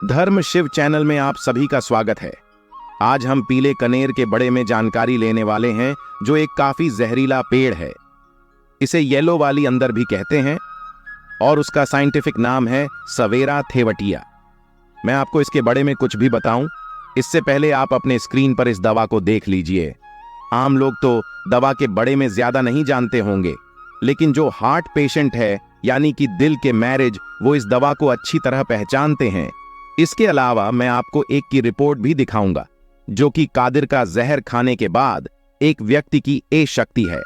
धर्म शिव चैनल में आप सभी का स्वागत है। आज हम पीले कनेर के बड़े में जानकारी लेने वाले हैं, जो एक काफी जहरीला पेड़ है। इसे येलो वाली अंदर भी कहते हैं और उसका साइंटिफिक नाम है सवेरा थेवटिया। मैं आपको इसके बड़े में कुछ भी बताऊं, इससे पहले आप अपने स्क्रीन पर इस दवा को देख लीजिए। आम लोग तो दवा के बड़े में ज्यादा नहीं जानते होंगे, लेकिन जो हार्ट पेशेंट है यानी कि दिल के मैरिज, वो इस दवा को अच्छी तरह पहचानते हैं। इसके अलावा मैं आपको एक की रिपोर्ट भी दिखाऊंगा, जो कि कादिर का जहर खाने के बाद एक व्यक्ति की ए शक्ति है।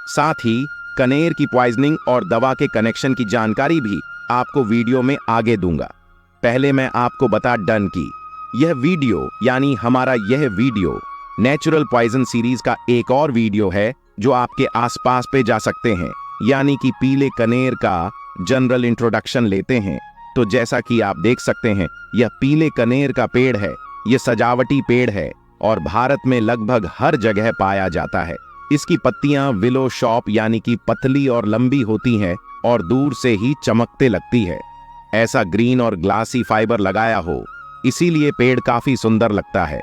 साथ ही कनेर की पॉइजनिंग और दवा के कनेक्शन की जानकारी भी आपको वीडियो में आगे दूंगा। पहले मैं आपको बता डन की यह वीडियो यानी हमारा यह वीडियो नेचुरल पॉइजन सीरीज का एक और वीडियो है, जो आपके आसपास पे जा सकते हैं, यानी कि पीले कनेर का जनरल इंट्रोडक्शन लेते हैं। तो जैसा कि आप देख सकते हैं, यह पीले कनेर का पेड़ है। यह सजावटी पेड़ है और भारत में लगभग हर जगह पाया जाता है। इसकी पत्तियां विलो शॉप यानी कि पतली और लंबी होती हैं और दूर से ही चमकते लगती है। ऐसा ग्रीन और ग्लासी फाइबर लगाया हो, इसीलिए पेड़ काफी सुंदर लगता है।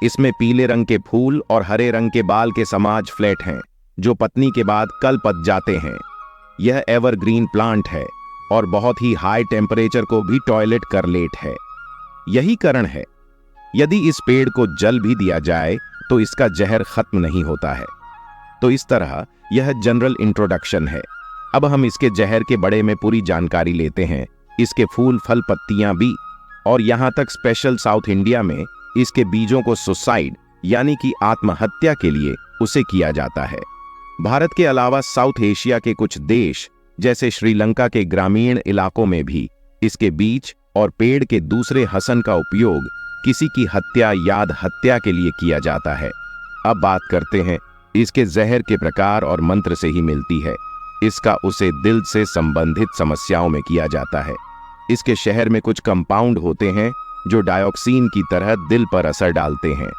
इसमें पीले रंग के फूल और हरे रंग के बाल के समाज फ्लैट हैं, जो पत्नी के बाद कल पक जाते हैं। यह एवरग्रीन प्लांट है और बहुत ही हाई टेम्परेचर को भी टॉयलेट कर लेट है। यही कारण है, यदि इस पेड़ को जल भी दिया जाए तो इसका जहर खत्म नहीं होता है। तो इस तरह यह जनरल इंट्रोडक्शन है। अब हम इसके जहर के बड़े में पूरी जानकारी लेते हैं, इसके फूल फल पत्तियां भी, और यहां तक स्पेशल साउथ इंडिया में इसके बीजों को सुसाइड यानी कि आत्महत्या के लिए उसे किया जाता है। भारत के अलावा साउथ एशिया के कुछ देश जैसे श्रीलंका के ग्रामीण इलाकों में भी इसके बीज और पेड़ के दूसरे हसन का उपयोग किसी की हत्या याद हत्या के लिए किया जाता है। अब बात करते हैं इसके जहर के प्रकार और मंत्र से ही मिलती है। इसका उसे दिल से संबंधित समस्याओं में किया जाता है। इसके शहर में कुछ कंपाउंड होते हैं जो डायोक्सिन की तरह दिल पर असर डालते हैं।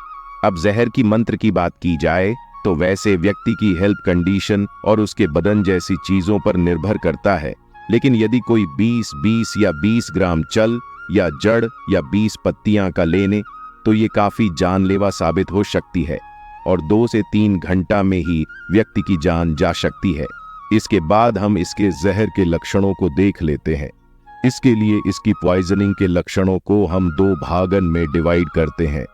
अब जहर की मंत्र की बात की जाए तो वैसे व्यक्ति की हेल्थ कंडीशन और उसके बदन जैसी चीजों पर निर्भर करता है, लेकिन यदि कोई 20 या 20 ग्राम चल या जड़ या 20 पत्तियां का लेने तो ये काफी जानलेवा साबित हो सकती है और 2 से 3 घंटा में ही व्यक्ति की जान जा सकती है। इसके बाद हम इसके जहर के लक्षणों को देख लेते हैं। इसके लिए इसकी पॉइजनिंग के लक्षणों को हम 2 भागन में डिवाइड करते हैं।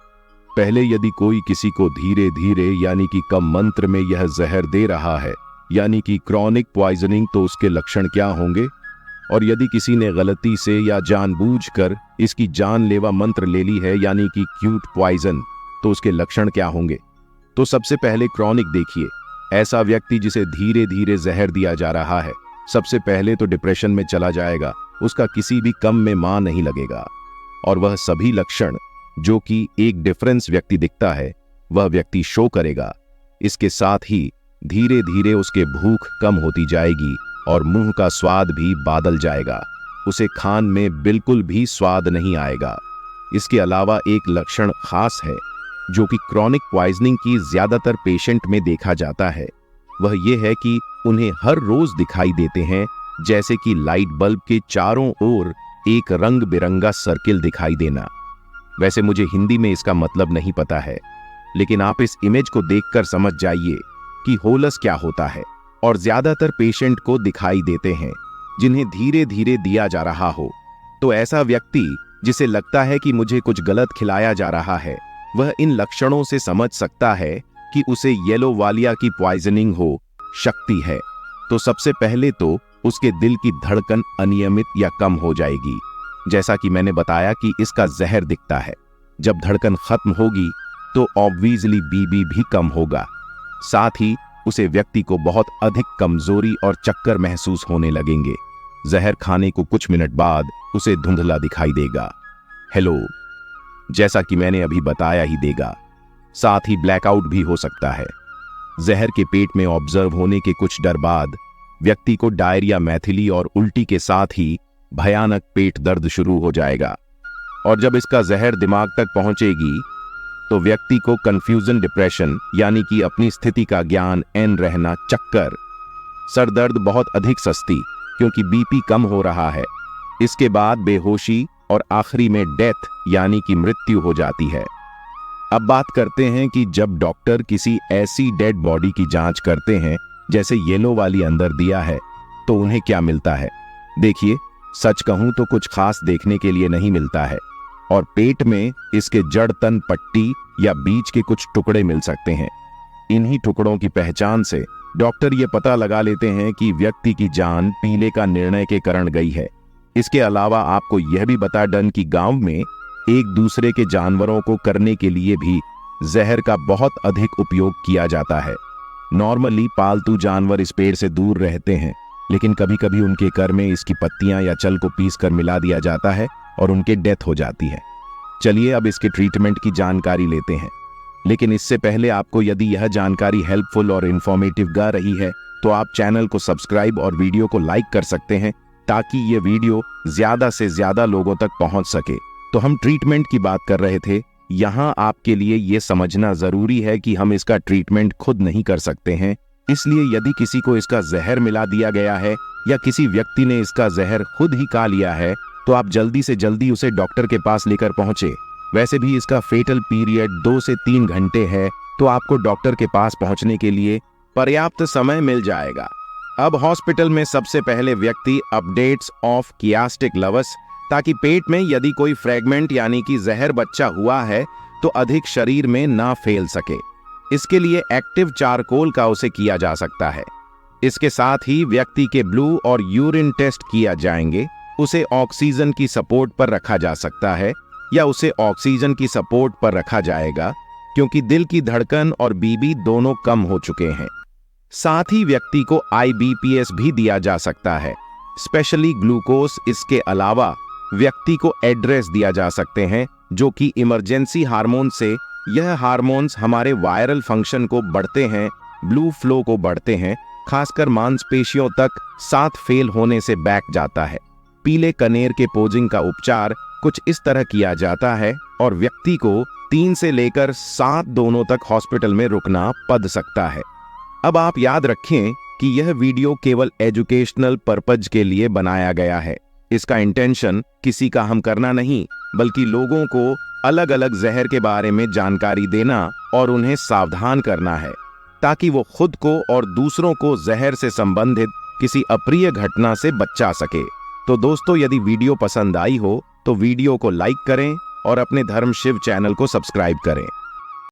पहले, यदि कोई किसी को धीरे धीरे यानी कि कम मंत्र में यह जहर दे रहा है यानी कि क्रॉनिक पॉइजनिंग, तो उसके लक्षण क्या होंगे? और यदि किसी ने गलती से या जानबूझकर इसकी जानलेवा मंत्र ले ली है यानी कि क्यूट पॉइजन, तो उसके लक्षण क्या होंगे? तो सबसे पहले क्रॉनिक देखिए। ऐसा व्यक्ति जिसे धीरे धीरे जहर दिया जा रहा है, सबसे पहले तो डिप्रेशन में चला जाएगा। उसका किसी भी काम में मन नहीं लगेगा और वह सभी लक्षण जो कि एक डिफरेंस व्यक्ति दिखता है, वह व्यक्ति शो करेगा। इसके साथ ही धीरे धीरे उसके भूख कम होती जाएगी और मुंह का स्वाद भी बादल जाएगा। उसे खान में बिल्कुल भी स्वाद नहीं आएगा। इसके अलावा एक लक्षण खास है जो कि क्रॉनिक पॉइजनिंग की ज्यादातर पेशेंट में देखा जाता है। वह यह है कि उन्हें हर रोज दिखाई देते हैं जैसे कि लाइट बल्ब के चारों ओर एक रंग बिरंगा सर्किल दिखाई देना। वैसे मुझे हिंदी में इसका मतलब नहीं पता है, लेकिन आप इस इमेज को देखकर समझ जाइए कि होलस क्या होता है। और ज्यादातर पेशेंट को दिखाई देते हैं जिन्हें धीरे धीरे दिया जा रहा हो। तो ऐसा व्यक्ति जिसे लगता है कि मुझे कुछ गलत खिलाया जा रहा है, वह इन लक्षणों से समझ सकता है कि उसे येलो वालिया की पॉइजनिंग हो सकती है। तो सबसे पहले तो उसके दिल की धड़कन अनियमित या कम हो जाएगी, जैसा कि मैंने बताया कि इसका जहर दिखता है। जब धड़कन खत्म होगी तो ऑब्वियसली बीपी भी कम होगा। साथ ही उसे व्यक्ति को बहुत अधिक कमजोरी और चक्कर महसूस होने लगेंगे। जहर खाने को कुछ मिनट बाद उसे धुंधला दिखाई देगा, हेलो, जैसा कि मैंने अभी बताया ही देगा। साथ ही ब्लैकआउट भी हो सकता है। जहर के पेट में ऑब्जर्व होने के कुछ देर बाद व्यक्ति को डायरिया, मैथिली और उल्टी के साथ ही भयानक पेट दर्द शुरू हो जाएगा। और जब इसका जहर दिमाग तक पहुंचेगी तो व्यक्ति को कंफ्यूजन, डिप्रेशन यानी कि अपनी स्थिति का ज्ञान एन रहना, चक्कर, सर दर्द बहुत अधिक सस्ती क्योंकि बीपी कम हो रहा है। इसके बाद बेहोशी और आखिरी में डेथ यानी कि मृत्यु हो जाती है। अब बात करते हैं कि जब डॉक्टर किसी ऐसी डेड बॉडी की जांच करते हैं जैसे येलो वाली अंदर दिया है, तो उन्हें क्या मिलता है। देखिए, सच कहूं तो कुछ खास देखने के लिए नहीं मिलता है, और पेट में इसके जड़ तन पट्टी या बीज के कुछ टुकड़े मिल सकते हैं। इन्हीं टुकड़ों की पहचान से डॉक्टर ये पता लगा लेते हैं कि व्यक्ति की जान पीले का निर्णय के कारण गई है। इसके अलावा आपको यह भी बता डन कि गांव में एक दूसरे के जानवरों को करने के लिए भी जहर का बहुत अधिक उपयोग किया जाता है। नॉर्मली पालतू जानवर इस पेड़ से दूर रहते हैं, लेकिन कभी कभी उनके कर में इसकी पत्तियां या चल को पीसकर मिला दिया जाता है और उनके डेथ हो जाती है। चलिए अब इसके ट्रीटमेंट की जानकारी लेते हैं, लेकिन इससे पहले आपको यदि यह जानकारी हेल्पफुल और इंफॉर्मेटिव गा रही है तो आप चैनल को सब्सक्राइब और वीडियो को लाइक कर सकते हैं, ताकि ये वीडियो ज्यादा से ज्यादा लोगों तक पहुंच सके। तो हम ट्रीटमेंट की बात कर रहे थे। यहाँ आपके लिए ये समझना जरूरी है कि हम इसका ट्रीटमेंट खुद नहीं कर सकते हैं, इसलिए यदि किसी को इसका जहर मिला दिया गया है या किसी व्यक्ति ने इसका जहर खुद ही खा लिया है, तो आप जल्दी से जल्दी उसे डॉक्टर के पास लेकर पहुंचे। वैसे भी इसका फेटल पीरियड 2 से 3 घंटे है, तो आपको डॉक्टर के पास पहुंचने के लिए पर्याप्त समय मिल जाएगा। अब हॉस्पिटल में सबसे पहले व्यक्ति अपडेट्स ऑफ कियास्टिक लवस, ताकि पेट में यदि कोई फ्रैगमेंट यानी कि जहर बच्चा हुआ है तो अधिक शरीर में ना फैल सके। इसके लिए एक्टिव चारकोल का उसे किया जा सकता है। इसके साथ ही व्यक्ति के ब्लू और यूरिन टेस्ट किया जाएंगे। उसे ऑक्सीजन की सपोर्ट पर रखा जा सकता है या उसे ऑक्सीजन की सपोर्ट पर रखा जाएगा, क्योंकि दिल की धड़कन और बीबी दोनों कम हो चुके हैं। साथ ही व्यक्ति को IBPS भी दिया जा सकता है, स्पेशली ग्लूकोज। इसके अलावा व्यक्ति को एड्रेस दिया जा सकते हैं, जो कि इमरजेंसी हार्मोन से। यह हार्मोन्स हमारे वायरल फंक्शन को बढ़ते हैं, ब्लू फ्लो को बढ़ते हैं, खासकर मांसपेशियों तक, साथ फेल होने से बैक जाता है। पीले कनेर के पोजिंग का उपचार कुछ इस तरह किया जाता है और व्यक्ति को 3 से लेकर 7 दोनों तक हॉस्पिटल में रुकना पड़ सकता है। अब आप याद रखें कि यह वीडियो केवल एजुकेशनल पर्पज के लिए बनाया गया है। इसका इंटेंशन किसी का हम करना नहीं, बल्कि लोगों को अलग अलग जहर के बारे में जानकारी देना और उन्हें सावधान करना है, ताकि वो खुद को और दूसरों को जहर से संबंधित किसी अप्रिय घटना से बचा सके। तो दोस्तों, यदि वीडियो पसंद आई हो तो वीडियो को लाइक करें और अपने धर्म शिव चैनल को सब्सक्राइब करें।